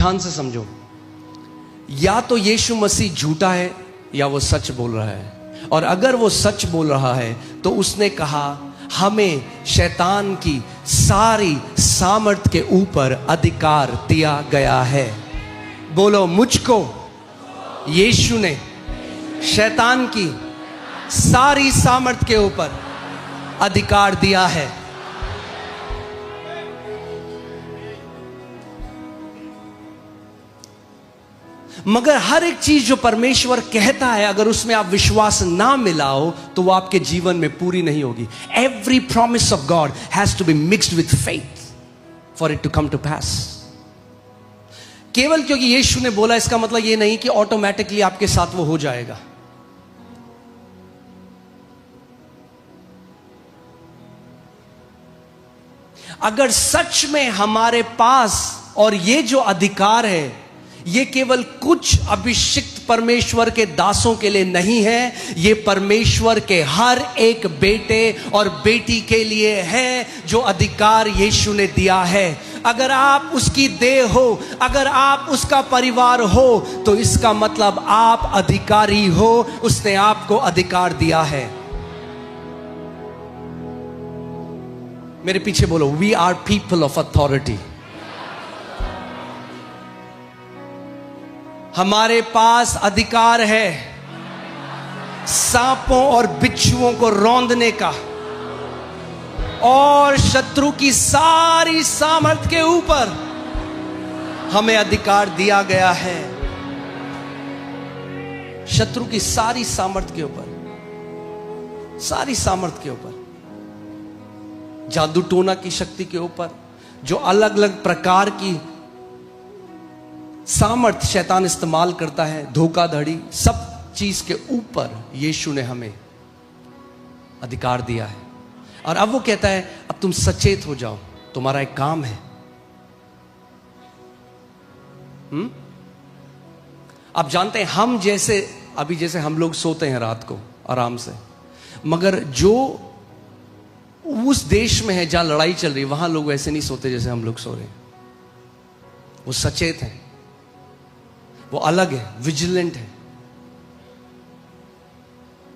ध्यान से समझो, या तो यीशु मसीह झूठा है या वो सच बोल रहा है। और अगर वो सच बोल रहा है तो उसने कहा हमें शैतान की सारी सामर्थ के ऊपर अधिकार दिया गया है। बोलो, मुझको यीशु ने शैतान की सारी सामर्थ के ऊपर अधिकार दिया है। मगर हर एक चीज जो परमेश्वर कहता है, अगर उसमें आप विश्वास ना मिलाओ तो वो आपके जीवन में पूरी नहीं होगी। Every promise of God has to be mixed with faith for it to come to pass. केवल क्योंकि यीशु ने बोला इसका मतलब ये नहीं कि ऑटोमेटिकली आपके साथ वो हो जाएगा। अगर सच में हमारे पास और ये जो अधिकार है ये केवल कुछ अभिषिक्त परमेश्वर के दासों के लिए नहीं है, ये परमेश्वर के हर एक बेटे और बेटी के लिए है जो अधिकार यीशु ने दिया है। अगर आप उसकी देह हो, अगर आप उसका परिवार हो, तो इसका मतलब आप अधिकारी हो। उसने आपको अधिकार दिया है। मेरे पीछे बोलो, we are people of authority. हमारे पास अधिकार है सांपों और बिच्छुओं को रौंदने का और शत्रु की सारी सामर्थ के ऊपर हमें अधिकार दिया गया है। शत्रु की सारी सामर्थ के ऊपर, सारी सामर्थ के ऊपर, जादू टोना की शक्ति के ऊपर, जो अलग अलग प्रकार की सामर्थ शैतान इस्तेमाल करता है, धोखाधड़ी, सब चीज के ऊपर यीशु ने हमें अधिकार दिया है। और अब वो कहता है अब तुम सचेत हो जाओ, तुम्हारा एक काम है। आप जानते हैं हम जैसे अभी जैसे हम लोग सोते हैं रात को आराम से, मगर जो उस देश में है जहां लड़ाई चल रही है वहां लोग वैसे नहीं सोते जैसे हम लोग सो रहे हैं। वो सचेत है, वो अलग है, विजिलेंट है।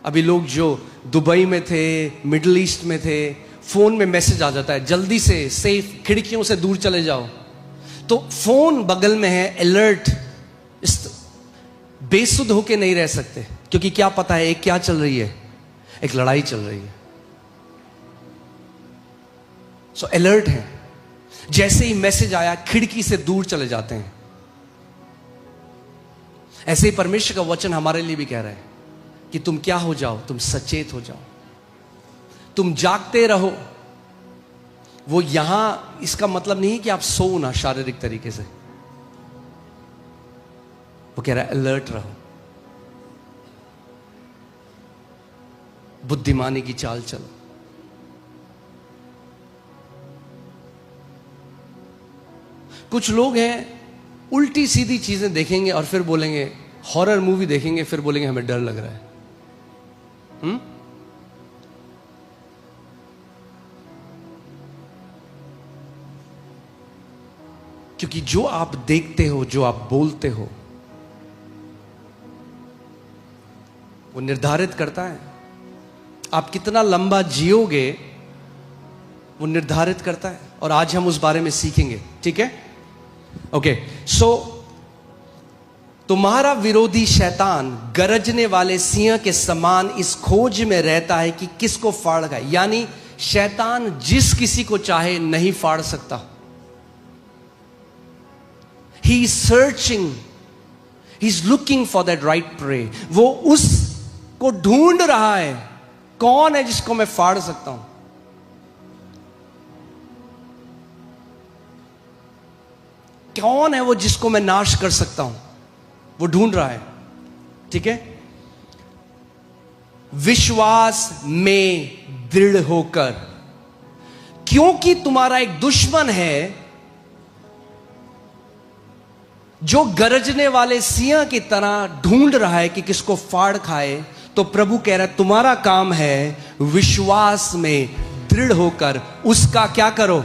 अभी लोग जो दुबई में थे, मिडिल ईस्ट में थे, फोन में मैसेज आ जाता है जल्दी से सेफ, खिड़कियों से दूर चले जाओ। तो फोन बगल में है, अलर्ट, बेसुध होके नहीं रह सकते, क्योंकि क्या पता है एक क्या चल रही है, एक लड़ाई चल रही है। सो अलर्ट है। जैसे ही मैसेज आया खिड़की से दूर चले जाते हैं। ऐसे ही परमेश्वर का वचन हमारे लिए भी कह रहा है कि तुम क्या हो जाओ, तुम सचेत हो जाओ, तुम जागते रहो। वो यहां इसका मतलब नहीं कि आप सो ना शारीरिक तरीके से, वो कह रहा है अलर्ट रहो, बुद्धिमानी की चाल चलो। कुछ लोग हैं उल्टी सीधी चीजें देखेंगे और फिर बोलेंगे, हॉरर मूवी देखेंगे फिर बोलेंगे हमें डर लग रहा है। क्योंकि जो आप देखते हो, जो आप बोलते हो, वो निर्धारित करता है आप कितना लंबा जियोगे, वो निर्धारित करता है। और आज हम उस बारे में सीखेंगे, ठीक है? ओके, सो तुम्हारा विरोधी शैतान गरजने वाले सिंह के समान इस खोज में रहता है कि किसको फाड़ खाए। यानी शैतान जिस किसी को चाहे नहीं फाड़ सकता। He is searching, he is looking for that right prey. वो उसको ढूंढ रहा है, कौन है जिसको मैं फाड़ सकता हूं। कौन है वो जिसको मैं नाश कर सकता हूं, वो ढूंढ रहा है, ठीक है? विश्वास में दृढ़ होकर, क्योंकि तुम्हारा एक दुश्मन है जो गरजने वाले सिंह की तरह ढूंढ रहा है कि किसको फाड़ खाए। तो प्रभु कह रहा है तुम्हारा काम है विश्वास में दृढ़ होकर उसका क्या करो,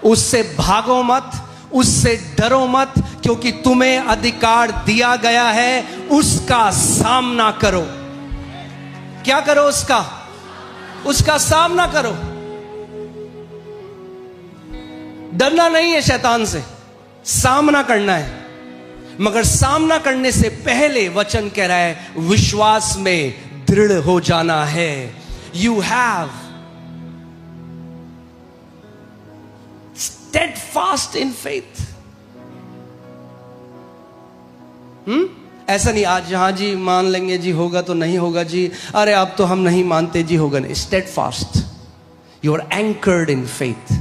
उससे भागो मत, उससे डरो मत, क्योंकि तुम्हें अधिकार दिया गया है, उसका सामना करो। क्या करो? उसका सामना करो। डरना नहीं है शैतान से, सामना करना है। मगर सामना करने से पहले वचन कह रहा है विश्वास में दृढ़ हो जाना है। You have steadfast in faith। ऐसा नहीं आज हाँ जी मान लेंगे जी, होगा तो नहीं होगा जी, अरे अब तो हम नहीं मानते जी, होगा नहीं। steadfast, you are anchored in faith।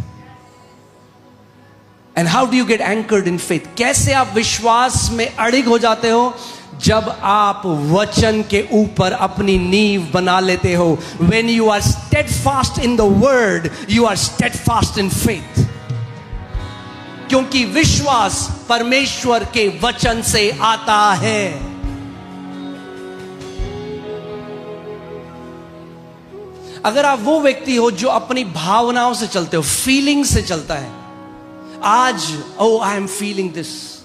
and how do you get anchored in faith? कैसे आप विश्वास में अड़िग हो जाते हो? जब आप वचन के ऊपर अपनी नींव बना लेते हो। when you are steadfast in the word, you are steadfast in faith। क्योंकि विश्वास परमेश्वर के वचन से आता है। अगर आप वो व्यक्ति हो जो अपनी भावनाओं से चलते हो, फीलिंग से चलता है, आज oh I am feeling this,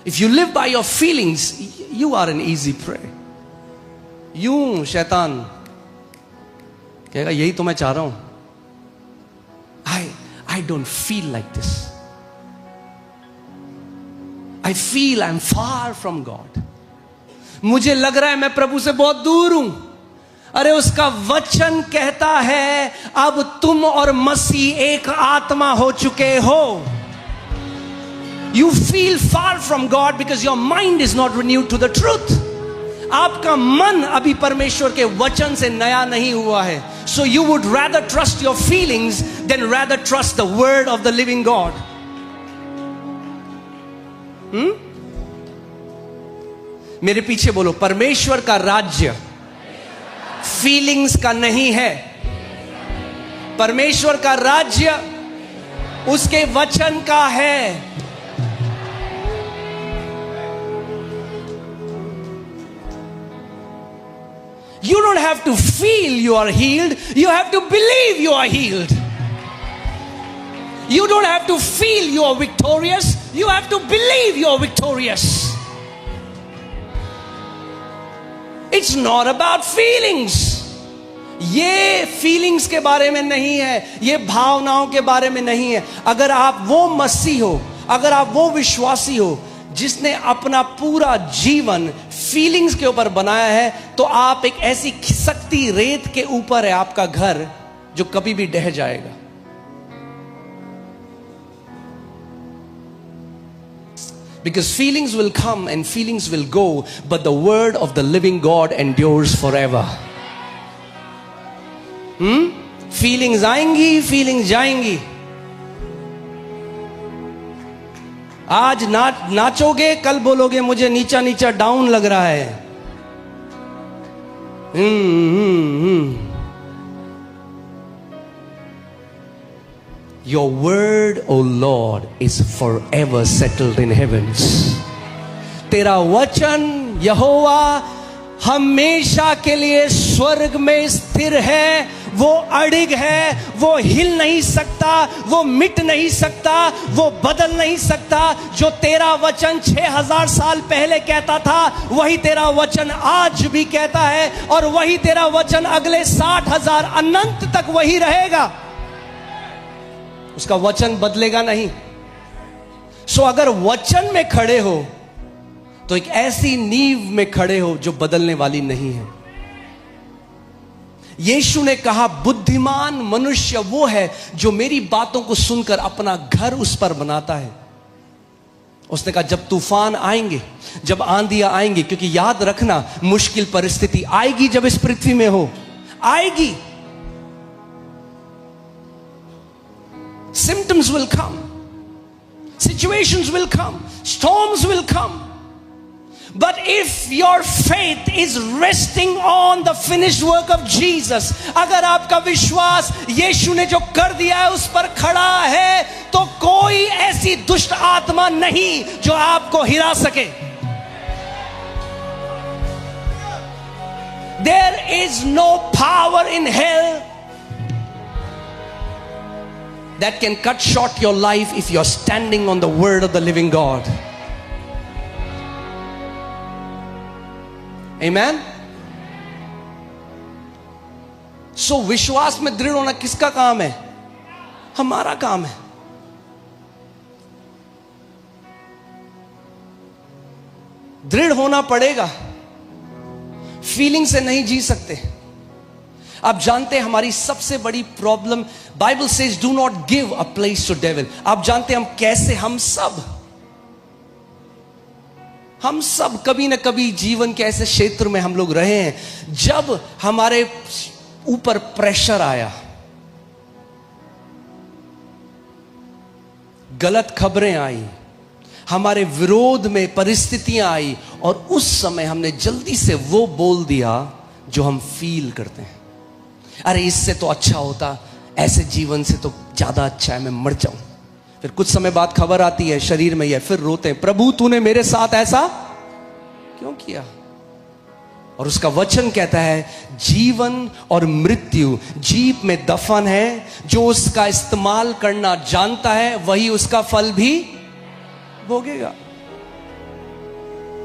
if you live by your feelings, you are an easy prey। यूं शैतान कहेगा यही तो मैं चाह रहा हूं, I don't feel like this, I feel I'm far from God। मुझे लग रहा है मैं प्रभु से बहुत दूर हूं। अरे उसका वचन कहता है अब तुम और मसीह एक आत्मा हो चुके हो। You feel far from God because your mind is not renewed to the truth। आपका मन अभी परमेश्वर के वचन से नया नहीं हुआ है। So you would rather trust your feelings than rather trust the word of the living God। मेरे पीछे बोलो, परमेश्वर का राज्य फीलिंग्स का नहीं है। परमेश्वर का राज्य उसके वचन का है। You don't have to feel you are healed, you have to believe you are healed। You don't have to feel you are victorious, you have to believe you are victorious। It's not about feelings। ये feelings के बारे में नहीं है, ये भावनाओं के बारे में नहीं है। अगर आप वो मसीह हो, अगर आप वो विश्वासी हो जिसने अपना पूरा जीवन फीलिंग्स के ऊपर बनाया है, तो आप एक ऐसी खिसकती रेत के ऊपर है आपका घर जो कभी भी ढह जाएगा। Because feelings will come and feelings will go, but the word of the living God endures forever। Feelings आएंगी, फीलिंग्स जाएंगी। आज नाचोगे, कल बोलोगे मुझे नीचा नीचा डाउन लग रहा है। Your word, O Lord, is forever settled in heavens। तेरा वचन यहोवा हमेशा के लिए स्वर्ग में स्थिर है। वो अड़िग है, वो हिल नहीं सकता, वो मिट नहीं सकता, वो बदल नहीं सकता। जो तेरा वचन 6000 साल पहले कहता था, वही तेरा वचन आज भी कहता है, और वही तेरा वचन अगले 60,000 अनंत तक वही रहेगा। उसका वचन बदलेगा नहीं। सो अगर वचन में खड़े हो तो एक ऐसी नींव में खड़े हो जो बदलने वाली नहीं है। यीशु ने कहा बुद्धिमान मनुष्य वो है जो मेरी बातों को सुनकर अपना घर उस पर बनाता है। उसने कहा जब तूफान आएंगे, जब आंधियां आएंगी, क्योंकि याद रखना मुश्किल परिस्थिति आएगी जब इस पृथ्वी में हो, आएगी। Symptoms will come, situations will come, storms will come, but if your faith is resting on the finished work of Jesus, अगर आपका विश्वास यीशु ने जो कर दिया है उस पर खड़ा है, तो कोई ऐसी दुष्ट आत्मा नहीं जो आपको हिला सके। There is no power in hell that can cut short your life if you're standing on the word of the living God। आमेन। सो विश्वास में दृढ़ होना किसका काम है? हमारा काम है। दृढ़ होना पड़ेगा, फीलिंग से नहीं जी सकते। आप जानते हैं हमारी सबसे बड़ी problem, Bible says do not give a place to devil. आप जानते हैं हम कैसे, हम सब कभी ना कभी जीवन के ऐसे क्षेत्र में हम लोग रहे हैं जब हमारे ऊपर प्रेशर आया, गलत खबरें आई, हमारे विरोध में परिस्थितियां आई, और उस समय हमने जल्दी से वो बोल दिया जो हम फील करते हैं। अरे इससे तो अच्छा होता, ऐसे जीवन से तो ज्यादा अच्छा है, मैं मर जाऊं। फिर कुछ समय बाद खबर आती है शरीर में, फिर रोते हैं, प्रभु तूने मेरे साथ ऐसा क्यों किया? और उसका वचन कहता है जीवन और मृत्यु जीभ में दफन है, जो उसका इस्तेमाल करना जानता है वही उसका फल भी भोगेगा।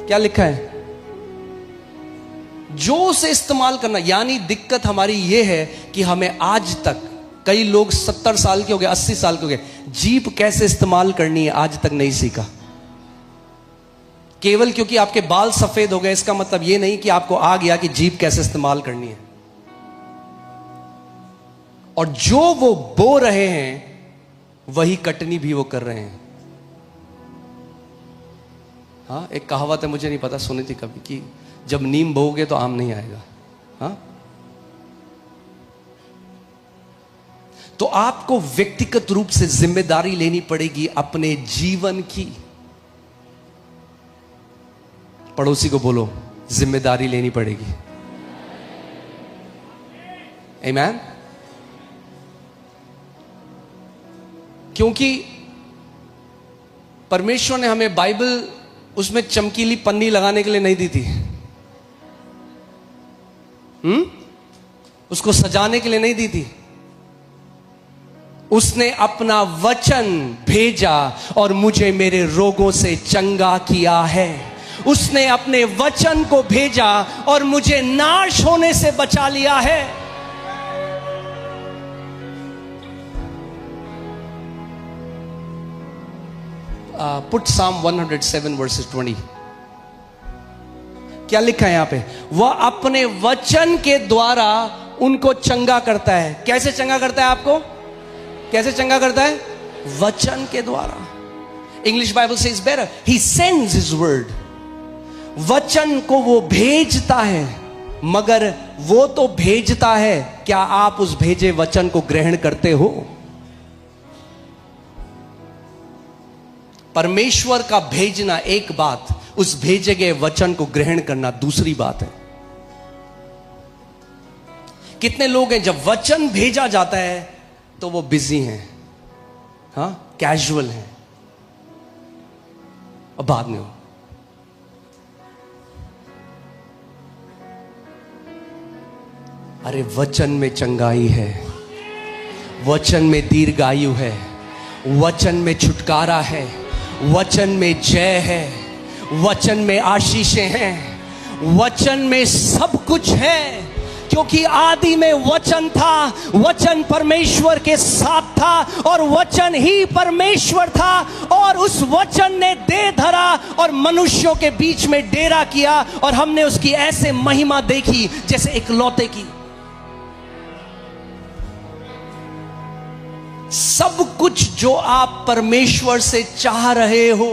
क्या लिखा है? जो उसे इस्तेमाल करना, यानी दिक्कत हमारी यह है कि हमें आज तक, कई लोग 70 साल के हो गए, 80 साल के हो गए, जीभ कैसे इस्तेमाल करनी है आज तक नहीं सीखा। केवल क्योंकि आपके बाल सफेद हो गए इसका मतलब यह नहीं कि आपको आ गया कि जीभ कैसे इस्तेमाल करनी है। और जो वो बो रहे हैं वही कटनी भी वो कर रहे हैं। हाँ, एक कहावत है, मुझे नहीं पता, सुनी थी कभी, कि जब नीम बोओगे तो आम नहीं आएगा। हाँ, तो आपको व्यक्तिगत रूप से जिम्मेदारी लेनी पड़ेगी अपने जीवन की। पड़ोसी को बोलो, जिम्मेदारी लेनी पड़ेगी। आमीन। क्योंकि परमेश्वर ने हमें बाइबल उसमें चमकीली पन्नी लगाने के लिए नहीं दी थी, उसको सजाने के लिए नहीं दी थी। उसने अपना वचन भेजा और मुझे मेरे रोगों से चंगा किया है। उसने अपने वचन को भेजा और मुझे नाश होने से बचा लिया है। Put Psalm 107 verses 20। क्या लिखा है यहां पे? वह अपने वचन के द्वारा उनको चंगा करता है। कैसे चंगा करता है आपको? कैसे चंगा करता है? वचन के द्वारा। English Bible says better, he sends his word. वचन को वो भेजता है, मगर वो तो भेजता है, क्या आप उस भेजे वचन को ग्रहण करते हो? परमेश्वर का भेजना एक बात, उस भेजे गए वचन को ग्रहण करना दूसरी बात है। कितने लोग हैं जब वचन भेजा जाता है तो वो बिजी हैं, हाँ, कैजुअल हैं, और बाद में हो। अरे वचन में चंगाई है, वचन में दीर्घायु है, वचन में छुटकारा है, वचन में जय है, वचन में आशीषें हैं, वचन में सब कुछ है। क्योंकि आदि में वचन था, वचन परमेश्वर के साथ था और वचन ही परमेश्वर था, और उस वचन ने देह धरा और मनुष्यों के बीच में डेरा किया, और हमने उसकी ऐसे महिमा देखी जैसे इकलौते की। सब कुछ जो आप परमेश्वर से चाह रहे हो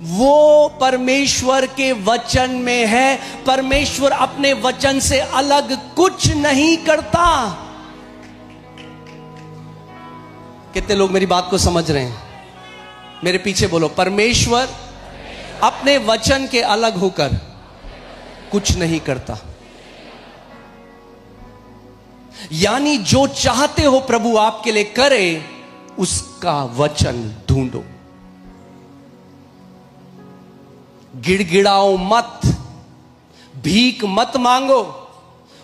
वो परमेश्वर के वचन में है। परमेश्वर अपने वचन से अलग कुछ नहीं करता। कितने लोग मेरी बात को समझ रहे हैं? मेरे पीछे बोलो, परमेश्वर अपने वचन के अलग होकर कुछ नहीं करता। यानी जो चाहते हो प्रभु आपके लिए करे, उसका वचन ढूंढो। गिड़गिड़ाओ मत, भीख मत मांगो,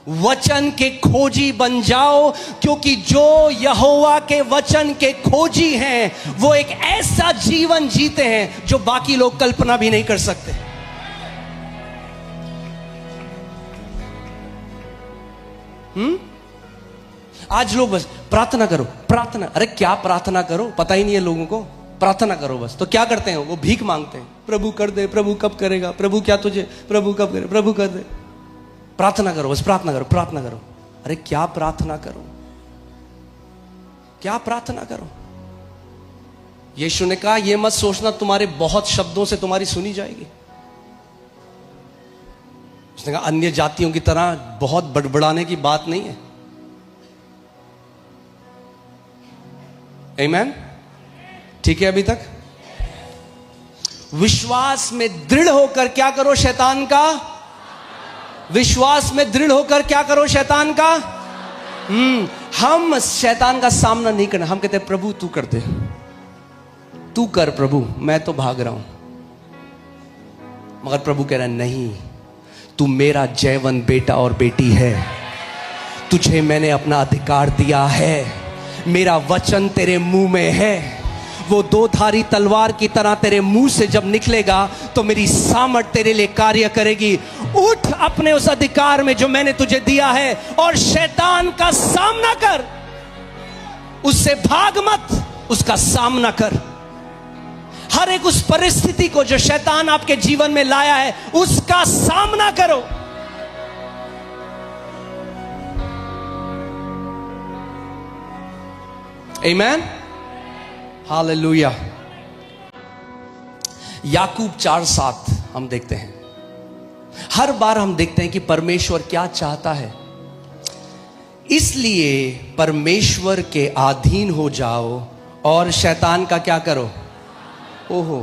वचन के खोजी बन जाओ। क्योंकि जो यहोवा के वचन के खोजी हैं वो एक ऐसा जीवन जीते हैं जो बाकी लोग कल्पना भी नहीं कर सकते। आज लोग बस प्रार्थना करो, प्रार्थना, अरे क्या प्रार्थना करो, पता ही नहीं है लोगों को। प्रार्थना करो बस, तो क्या करते हैं वो भीख मांगते हैं, प्रभु कर दे, प्रभु कब करेगा, प्रभु क्या तुझे, प्रभु कब करे, प्रभु कर दे। प्रार्थना करो बस, प्रार्थना करो, प्रार्थना करो। अरे क्या प्रार्थना करो, क्या प्रार्थना करो। यीशु ने कहा यह मत सोचना तुम्हारे बहुत शब्दों से तुम्हारी सुनी जाएगी। उसने कहा अन्य जातियों की तरह बहुत बड़बड़ाने की बात नहीं है। आमीन, ठीक है अभी तक। विश्वास में दृढ़ होकर क्या करो, शैतान का, विश्वास में दृढ़ होकर क्या करो, शैतान का। हम शैतान का सामना नहीं करना, हम कहते हैं प्रभु तू कर दे, तू कर प्रभु, मैं तो भाग रहा हूं। मगर प्रभु कह रहा है नहीं, तू मेरा जयवंत बेटा और बेटी है, तुझे मैंने अपना अधिकार दिया है, मेरा वचन तेरे मुंह में है। वो दो धारी तलवार की तरह तेरे मुंह से जब निकलेगा तो मेरी सामर्थ तेरे लिए कार्य करेगी। उठ अपने उस अधिकार में जो मैंने तुझे दिया है और शैतान का सामना कर, उससे भाग मत, उसका सामना कर। हर एक उस परिस्थिति को जो शैतान आपके जीवन में लाया है उसका सामना करो। आमीन, हालेलुया। याकूब 4:7 हम देखते हैं। हर बार हम देखते हैं कि परमेश्वर क्या चाहता है, इसलिए परमेश्वर के अधीन हो जाओ और शैतान का क्या करो। ओहो,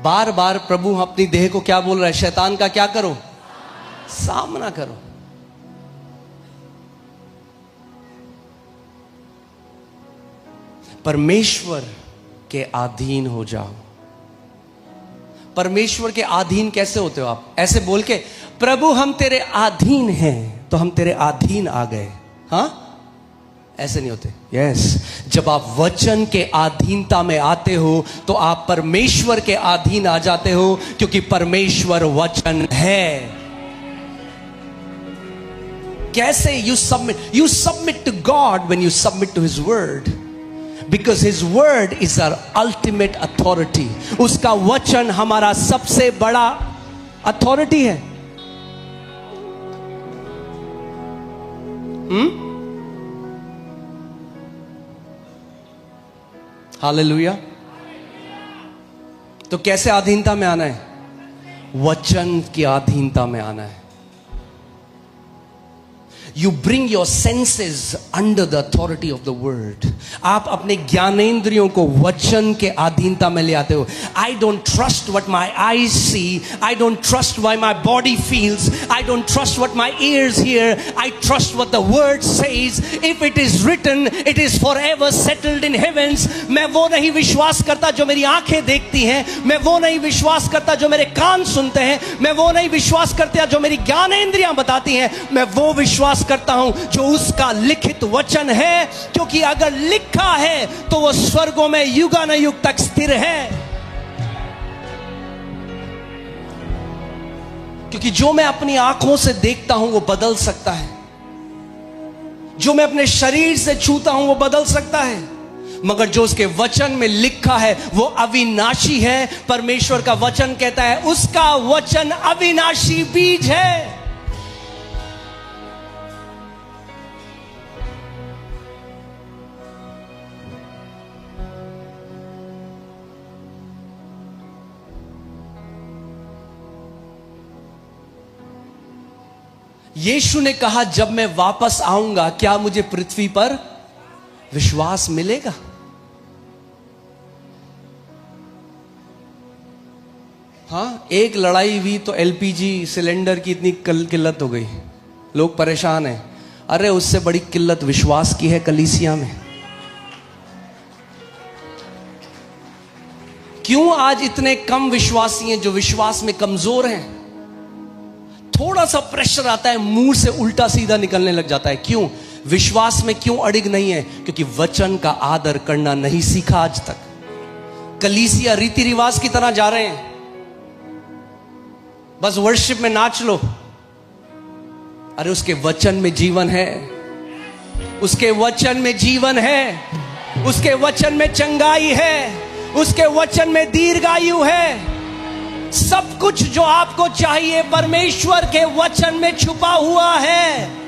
बार बार प्रभु अपनी देह को क्या बोल रहा है, शैतान का क्या करो, सामना करो। परमेश्वर के अधीन हो जाओ। परमेश्वर के अधीन कैसे होते हो आप? ऐसे बोल के प्रभु हम तेरे अधीन हैं तो हम तेरे अधीन आ गए, हाँ, ऐसे नहीं होते। यस, जब आप वचन के अधीनता में आते हो तो आप परमेश्वर के अधीन आ जाते हो, क्योंकि परमेश्वर वचन है। कैसे? You submit to God when you submit to his word, because his word is our ultimate authority. उसका वचन हमारा सबसे बड़ा अथॉरिटी है। हालेलुया। तो कैसे अधीनता में आना है? वचन की अधीनता में आना है। You bring your senses under the authority of the word. आप अपने ज्ञानेंद्रियों को वचन के अधीनता में ले आते हो। I don't trust what my eyes see. I don't trust what my body feels. I don't trust what my ears hear. I trust what the word says. If it is written, it is forever settled in heavens. मैं वो नहीं विश्वास करता जो मेरी आंखें देखती हैं, मैं वो नहीं विश्वास करता जो मेरे कान सुनते हैं, मैं वो नहीं विश्वास करता जो मेरी ज्ञानेंद्रियां बताती हैं, मैं वो विश्वास करता हूं जो उसका लिखित वचन है, क्योंकि अगर लिखा है तो वो स्वर्गों में युगानुयुग तक स्थिर है। क्योंकि जो मैं अपनी आंखों से देखता हूं वो बदल सकता है, जो मैं अपने शरीर से छूता हूं वो बदल सकता है, मगर जो उसके वचन में लिखा है वो अविनाशी है। परमेश्वर का वचन कहता है उसका वचन अविनाशी बीज है। यीशु ने कहा जब मैं वापस आऊंगा क्या मुझे पृथ्वी पर विश्वास मिलेगा? हाँ, एक लड़ाई हुई तो एलपीजी सिलेंडर की इतनी किल्लत हो गई, लोग परेशान हैं। अरे उससे बड़ी किल्लत विश्वास की है कलीसिया में। क्यों आज इतने कम विश्वासी हैं जो विश्वास में कमजोर हैं? थोड़ा सा प्रेशर आता है मुंह से उल्टा सीधा निकलने लग जाता है। क्यों? विश्वास में क्यों अड़िग नहीं है? क्योंकि वचन का आदर करना नहीं सीखा आज तक। कलीसिया रीति रिवाज की तरह जा रहे हैं, बस वर्शिप में नाच लो, अरे उसके वचन में जीवन है, उसके वचन में जीवन है, उसके वचन में चंगाई है, उसके वचन में दीर्घायु है। सब कुछ जो आपको चाहिए परमेश्वर के वचन में छुपा हुआ है।